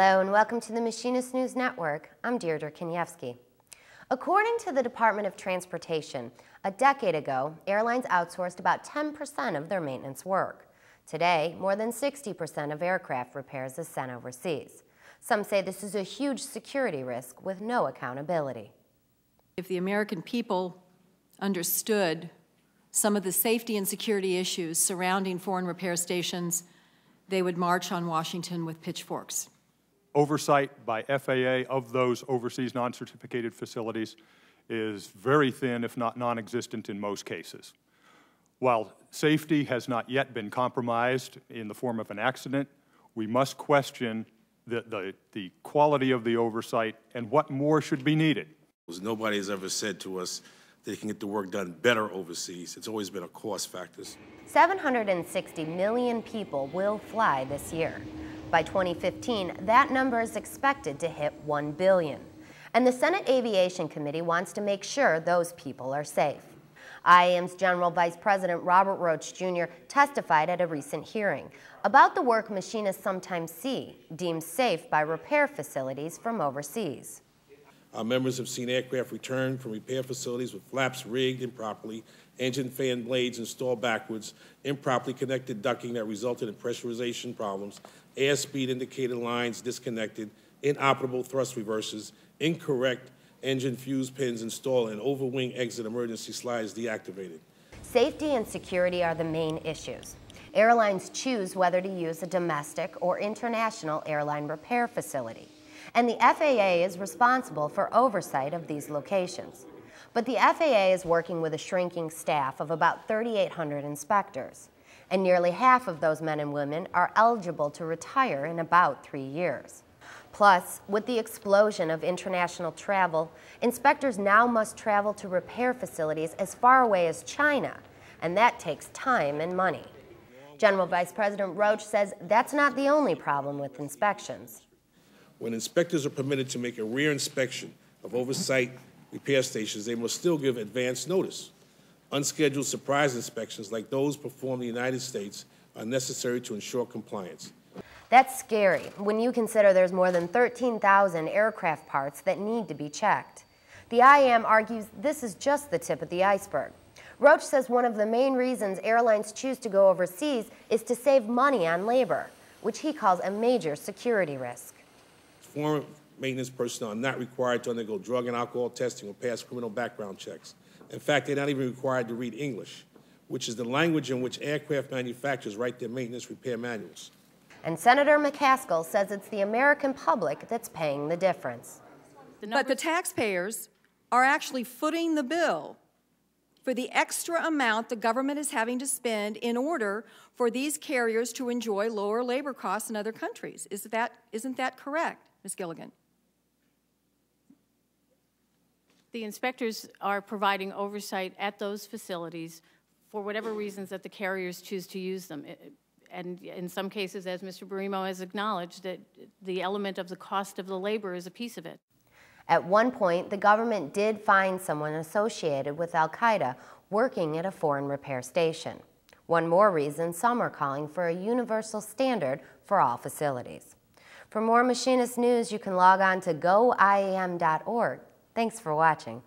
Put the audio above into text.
Hello and welcome to the Machinist News Network. I'm Deirdre Kanievsky. According to the Department of Transportation, a decade ago, airlines outsourced about 10% of their maintenance work. Today, more than 60% of aircraft repairs is sent overseas. Some say this is a huge security risk with no accountability. If the American people understood some of the safety and security issues surrounding foreign repair stations, they would march on Washington with pitchforks. Oversight by FAA of those overseas non-certificated facilities is very thin, if not non-existent in most cases. While safety has not yet been compromised in the form of an accident, we must question the quality of the oversight and what more should be needed. Nobody has ever said to us they can get the work done better overseas. It's always been a cost factor. 760 million people will fly this year. By 2015, that number is expected to hit 1 billion. And the Senate Aviation Committee wants to make sure those people are safe. IAM's General Vice President Robert Roach Jr. testified at a recent hearing about the work machinists sometimes see deemed safe by repair facilities from overseas. Our members have seen aircraft return from repair facilities with flaps rigged improperly, engine fan blades installed backwards, improperly connected ducting that resulted in pressurization problems, airspeed indicator lines disconnected, inoperable thrust reversers, incorrect engine fuse pins installed, and overwing exit emergency slides deactivated. Safety and security are the main issues. Airlines choose whether to use a domestic or international airline repair facility, and the FAA is responsible for oversight of these locations. But the FAA is working with a shrinking staff of about 3,800 inspectors, and nearly half of those men and women are eligible to retire in about 3 years. Plus, with the explosion of international travel, inspectors now must travel to repair facilities as far away as China, and that takes time and money. General Vice President Roach says that's not the only problem with inspections. When inspectors are permitted to make a rear inspection of oversight repair stations, they must still give advance notice. Unscheduled surprise inspections like those performed in the United States are necessary to ensure compliance. That's scary when you consider there's more than 13,000 aircraft parts that need to be checked. The IAM argues this is just the tip of the iceberg. Roach says one of the main reasons airlines choose to go overseas is to save money on labor, which he calls a major security risk. Foreign maintenance personnel are not required to undergo drug and alcohol testing or pass criminal background checks. In fact, they're not even required to read English, which is the language in which aircraft manufacturers write their maintenance repair manuals. And Senator McCaskill says it's the American public that's paying the difference. But the taxpayers are actually footing the bill for the extra amount the government is having to spend in order for these carriers to enjoy lower labor costs in other countries. Isn't that correct, Ms. Gilligan? The inspectors are providing oversight at those facilities for whatever reasons that the carriers choose to use them. And in some cases, as Mr. Barimo has acknowledged, that the element of the cost of the labor is a piece of it. At one point, the government did find someone associated with Al-Qaeda working at a foreign repair station. One more reason some are calling for a universal standard for all facilities. For more Machinist news, you can log on to goiam.org. Thanks for watching.